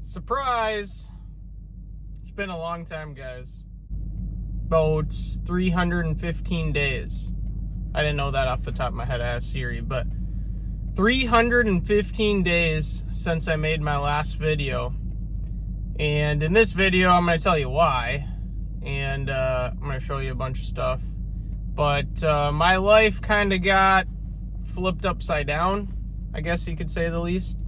Surprise! It's been a long time, guys. About 315 days. I didn't know that off the top of my head. I asked Siri, but 315 days since I made my last video. And in this video, I'm going to tell you why. And I'm going to show you a bunch of stuff. But my life kind of got flipped upside down, I guess you could say the least.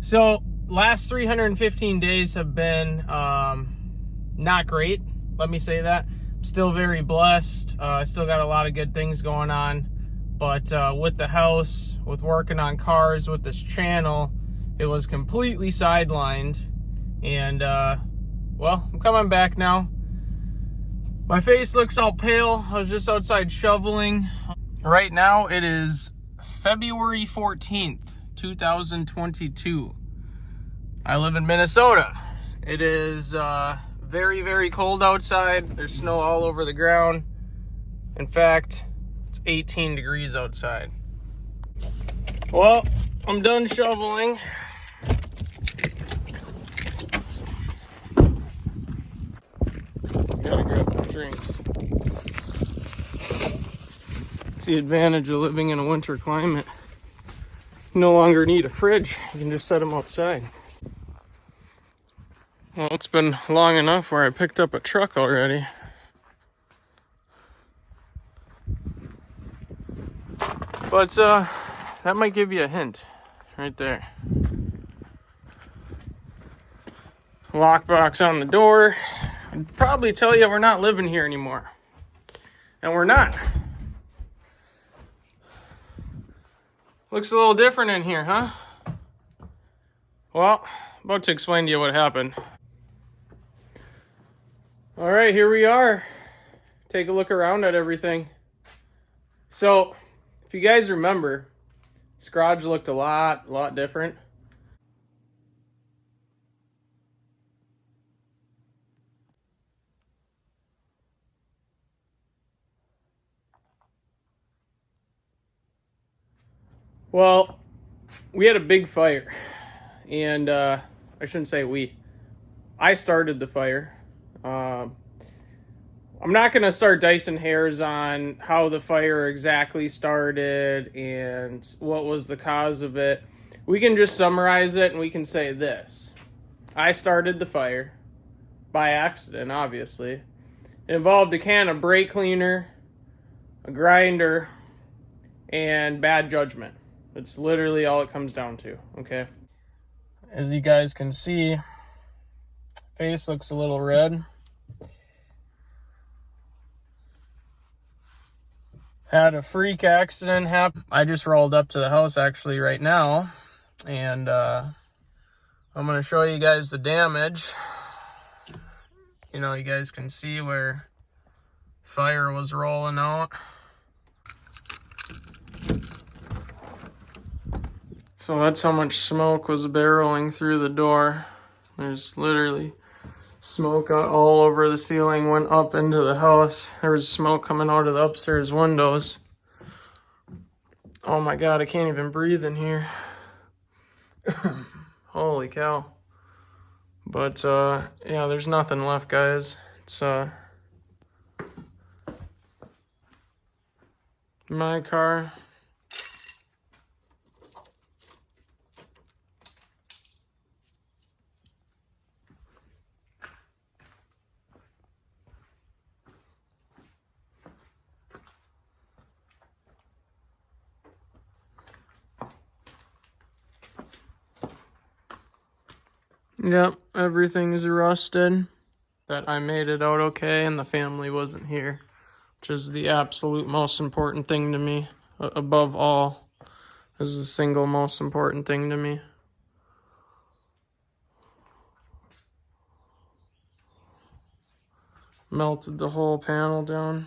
So, last 315 days have been not great. Let me say that. I'm still very blessed. I still got a lot of good things going on. But with the house, with working on cars, with this channel, it was completely sidelined. And, well, I'm coming back now. My face looks all pale. I was just outside shoveling. Right now, it is February 14th, 2022. I live in Minnesota. It is very, very cold outside. There's snow all over the ground. In fact, it's 18 degrees outside. Well, I'm done shoveling. Gotta grab my drinks. It's the advantage of living in a winter climate. You no longer need a fridge. You can just set them outside. Well, it's been long enough where I picked up a truck already. But that might give you a hint right there. Lockbox on the door. I'd probably tell you we're not living here anymore. And we're not. Looks a little different in here, huh? Well, about to explain to you what happened. All right, here we are. Take a look around at everything. So, if you guys remember, this garage looked a lot different. Well, we had a big fire, and I shouldn't say we. I started the fire. I'm not going to start dicing hairs on how the fire exactly started and what was the cause of it. We can just summarize it and we can say this. I started the fire by accident, obviously. It involved a can of brake cleaner, a grinder, and bad judgment. That's literally all it comes down to, okay? As you guys can see, face looks a little red. Had a freak accident happen. I just rolled up to the house actually right now, and I'm going to show you guys the damage. You know, you guys can see where fire was rolling out. So that's how much smoke was barreling through the door. There's literally smoke all over the ceiling, went up into the house. There was smoke coming out of the upstairs windows. Oh my God, I can't even breathe in here. Holy cow. But, yeah, there's nothing left, guys. It's, my car. Yep, everything's rusted. But I made it out okay and the family wasn't here, which is the absolute most important thing to me. Above all, this is the single most important thing to me. Melted the whole panel down.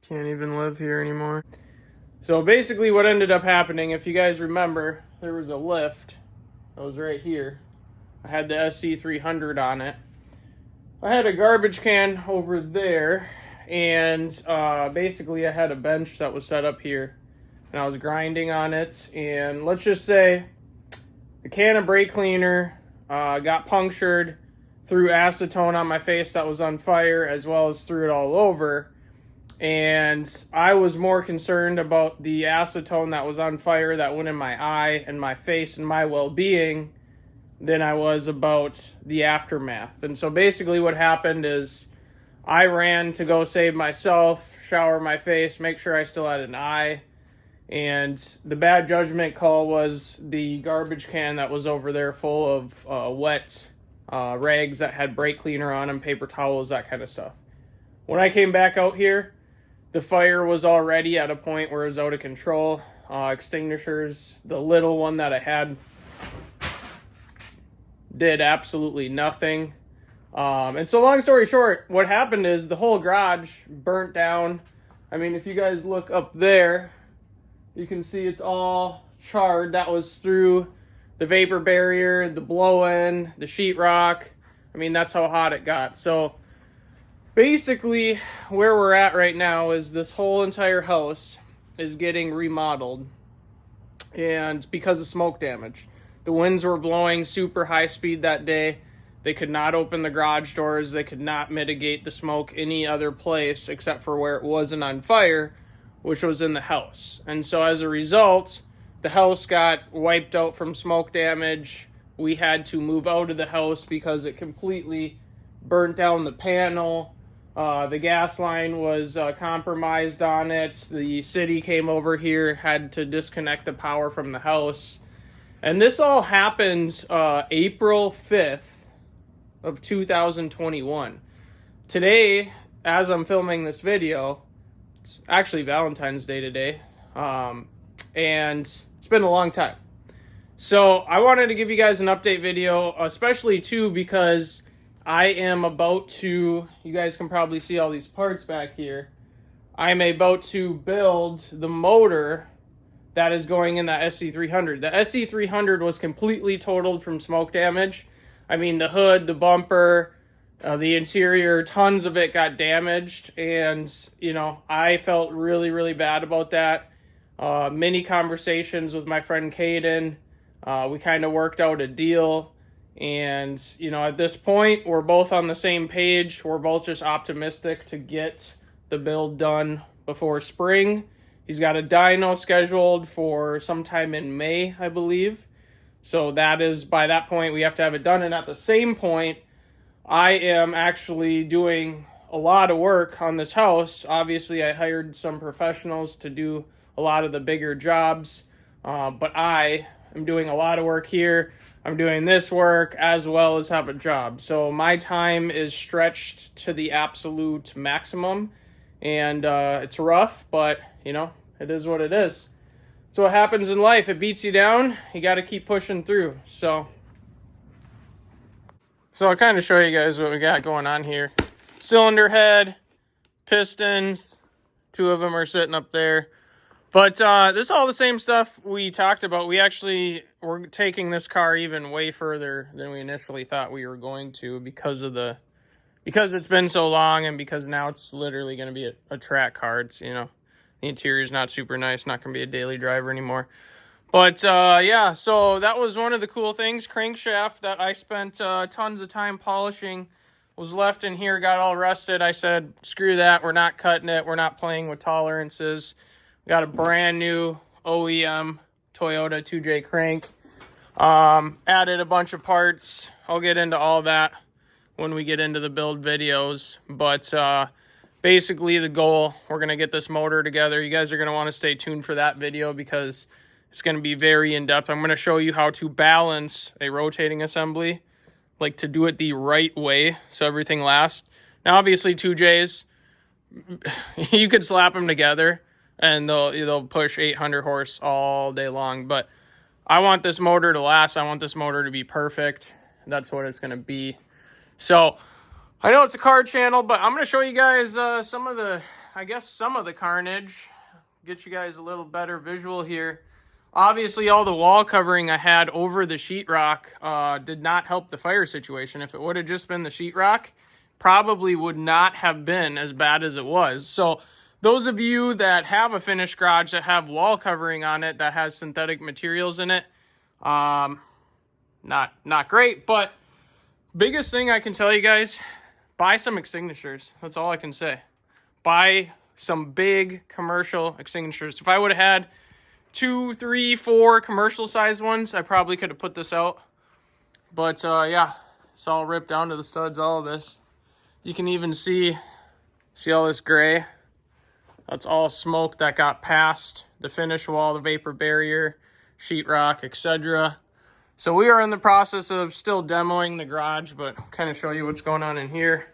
Can't even live here anymore. So basically what ended up happening, if you guys remember, there was a lift that was right here. I had the SC300 on it. I had a garbage can over there, and basically I had a bench that was set up here. and I was grinding on it, and let's just say the can of brake cleaner got punctured, threw acetone on my face that was on fire, as well as threw it all over. And I was more concerned about the acetone that was on fire that went in my eye and my face and my well-being than I was about the aftermath. And so basically what happened is I ran to go save myself, shower my face, make sure I still had an eye. And the bad judgment call was the garbage can that was over there full of wet rags that had brake cleaner on them, paper towels, that kind of stuff. When I came back out here, the fire was already at a point where it was out of control. Extinguishers, the little one that I had, did absolutely nothing. And so long story short, what happened is the whole garage burnt down. I mean, if you guys look up there, you can see it's all charred. That was through the vapor barrier, the blow-in, the sheetrock. I mean, that's how hot it got. So basically, where we're at right now is this whole entire house is getting remodeled, and because of smoke damage. The winds were blowing super high speed that day. They could not open the garage doors. They could not mitigate the smoke any other place except for where it wasn't on fire, which was in the house. And so as a result, the house got wiped out from smoke damage. We had to move out of the house because it completely burnt down the panel. The gas line was compromised on it. The city came over here, had to disconnect the power from the house. And this all happened April 5th of 2021. Today, as I'm filming this video, it's actually Valentine's Day today. And it's been a long time. So I wanted to give you guys an update video, especially too because I am about to, you guys can probably see all these parts back here. I'm about to build the motor that is going in that SC300. The SC300 was completely totaled from smoke damage. I mean, the hood, the bumper, the interior, tons of it got damaged. And, you know, I felt really, really bad about that. Many conversations with my friend Caden. We kind of worked out a deal. And, you know, at this point, we're both on the same page. We're both just optimistic to get the build done before spring. He's got a dyno scheduled for sometime in May, I believe. So that is, by that point, we have to have it done. And at the same point, I am actually doing a lot of work on this house. Obviously, I hired some professionals to do a lot of the bigger jobs. But I am doing a lot of work here. I'm doing this work as well as have a job. So my time is stretched to the absolute maximum. And it's rough, but, you know, it is what it is. So what happens in life, it beats you down, you got to keep pushing through. So I'll kind of show you guys what we got going on here. Cylinder head, pistons, two of them are sitting up there. But this is all the same stuff we talked about. We actually were taking this car even way further than we initially thought we were going to because it's been so long, and because now it's literally going to be a track car. It's, you know, the interior is not super nice, not going to be a daily driver anymore. But, yeah, so that was one of the cool things. Crankshaft that I spent tons of time polishing was left in here, got all rusted. I said, screw that, we're not cutting it. We're not playing with tolerances. We got a brand new OEM Toyota 2J crank. Added a bunch of parts. I'll get into all that when we get into the build videos. But basically the goal, we're going to get this motor together. You guys are going to want to stay tuned for that video because it's going to be very in-depth. I'm going to show you how to balance a rotating assembly, like to do it the right way so everything lasts. Now, obviously, 2Js, you could slap them together and they'll push 800 horse all day long. But I want this motor to last. I want this motor to be perfect. That's what it's going to be. So I know it's a car channel, but I'm going to show you guys some of the carnage. Get you guys a little better visual here. Obviously, all the wall covering I had over the sheetrock did not help the fire situation. If it would have just been the sheetrock, probably would not have been as bad as it was. So those of you that have a finished garage that have wall covering on it that has synthetic materials in it, not great. But biggest thing I can tell you guys, buy some extinguishers. That's all I can say. Buy some big commercial extinguishers. If I would have had 2, 3, 4 commercial sized ones, I probably could have put this out. But yeah, it's all ripped down to the studs, all of this. You can even see all this gray? That's all smoke that got past the finish wall, the vapor barrier, sheetrock, etc. So we are in the process of still demoing the garage, but kind of show you what's going on in here.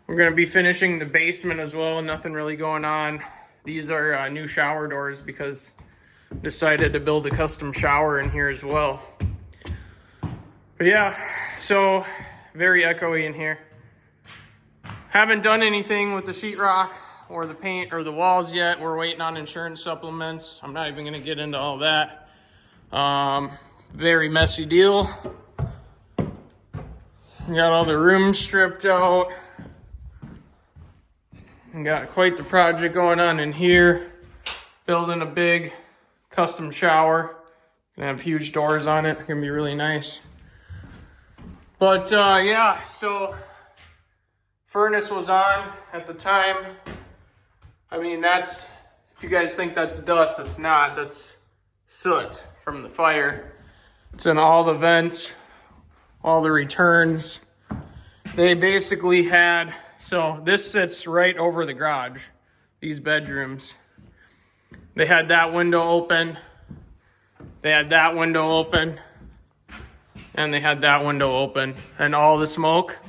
We're going to be finishing the basement as well. Nothing really going on. These are new shower doors because I decided to build a custom shower in here as well. But yeah, so very echoey in here. Haven't done anything with the sheetrock or the paint or the walls yet. We're waiting on insurance supplements. I'm not even going to get into all that. Very messy deal. Got all the rooms stripped out. Got quite the project going on in here. Building a big custom shower. Gonna have huge doors on it. Gonna be really nice. But yeah, so furnace was on at the time. I mean, that's, if you guys think that's dust, it's not. That's soot from the fire. It's in all the vents, all the returns. They basically had, so this sits right over the garage, these bedrooms. They had that window open. They had that window open. And they had that window open. And all the smoke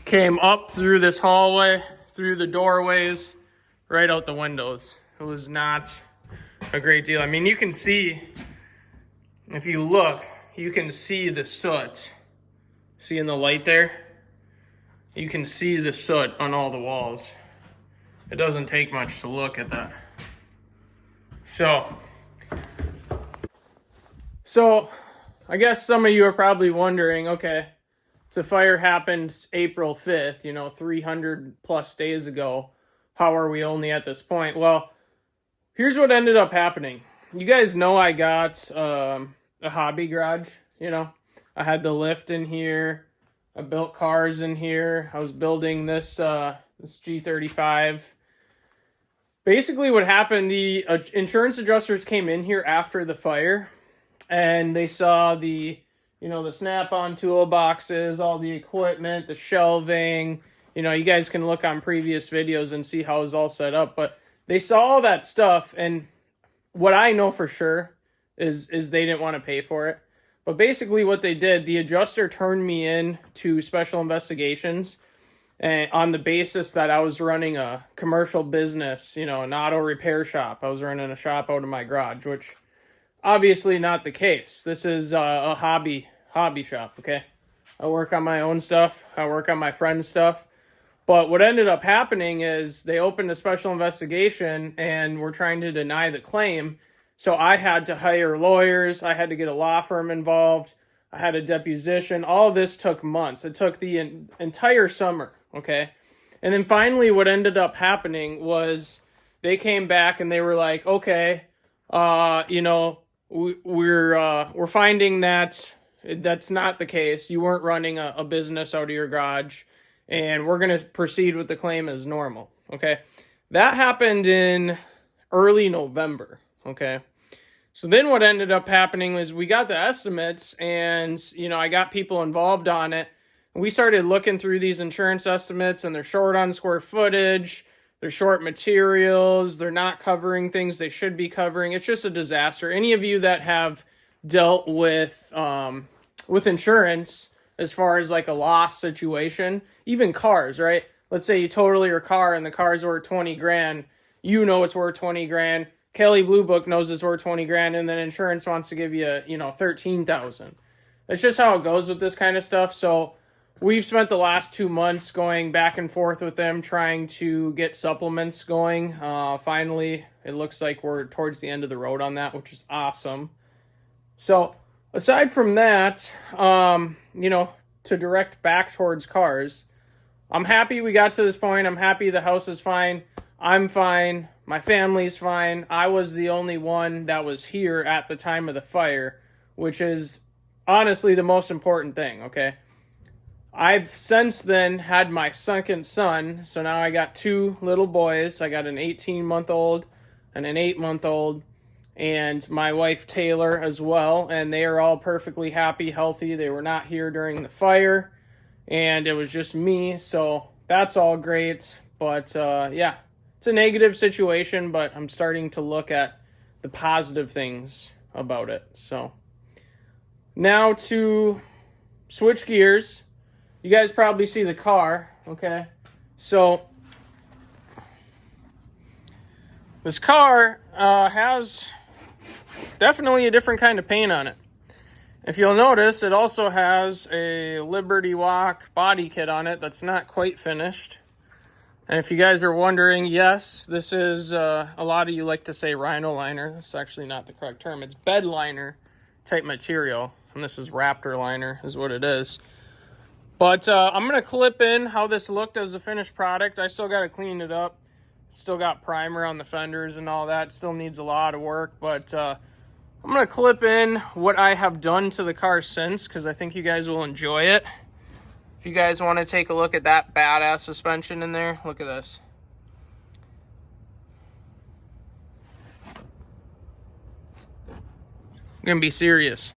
came up through this hallway, through the doorways, right out the windows. It was not a great deal. I mean, you can see, if you look, you can see the soot. See in the light there? You can see the soot on all the walls. It doesn't take much to look at that. So I guess some of you are probably wondering, okay, if the fire happened April 5th, 300 plus days ago, how are we only at this point? Well, here's what ended up happening. You guys know I got a hobby garage, I had the lift in here. I built cars in here. I was building this G35. Basically what happened, the insurance adjusters came in here after the fire, and they saw the Snap-on toolboxes, all the equipment, the shelving. You guys can look on previous videos and see how it was all set up. But they saw all that stuff, and what I know for sure is they didn't want to pay for it. But basically what they did, the adjuster turned me in to special investigations, and on the basis that I was running a commercial business, an auto repair shop. I was running a shop out of my garage, which obviously not the case. This is a hobby shop, okay? I work on my own stuff. I work on my friend's stuff. But what ended up happening is they opened a special investigation and were trying to deny the claim. So I had to hire lawyers. I had to get a law firm involved. I had a deposition. All of this took months. It took the entire summer, okay? And then finally what ended up happening was they came back and they were like, okay, we're finding that that's not the case. You weren't running a business out of your garage, and we're going to proceed with the claim as normal, okay? That happened in early November, okay? So then what ended up happening was we got the estimates, and, I got people involved on it. And we started looking through these insurance estimates, and they're short on square footage. They're short materials. They're not covering things they should be covering. It's just a disaster. Any of you that have dealt with insurance, as far as like a loss situation, even cars, right? Let's say you total your car and the car's worth 20 grand. It's worth 20 grand. Kelly Blue Book knows it's worth 20 grand, and then insurance wants to give you, 13,000. That's just how it goes with this kind of stuff. So we've spent the last 2 months going back and forth with them, trying to get supplements going. Finally, it looks like we're towards the end of the road on that, which is awesome. So aside from that, to direct back towards cars, I'm happy we got to this point. I'm happy the house is fine. I'm fine. My family's fine. I was the only one that was here at the time of the fire, which is honestly the most important thing, okay? I've since then had my second son, so now I got two little boys. I got an 18-month-old and an 8-month-old, and my wife Taylor as well, and they are all perfectly happy, healthy. They were not here during the fire, and it was just me, so that's all great. But yeah, it's a negative situation, but I'm starting to look at the positive things about it. So now to switch gears. You guys probably see the car, okay? So this car has definitely a different kind of paint on it. If you'll notice, it also has a Liberty Walk body kit on it that's not quite finished. And if you guys are wondering, yes, this is, a lot of you like to say rhino liner. That's actually not the correct term. It's bed liner type material. And this is Raptor liner is what it is. But I'm going to clip in how this looked as a finished product. I still got to clean it up. Still got primer on the fenders and all that. Still needs a lot of work. But I'm going to clip in what I have done to the car since, because I think you guys will enjoy it. If you guys want to take a look at that badass suspension in there, look at this. I'm going to be serious.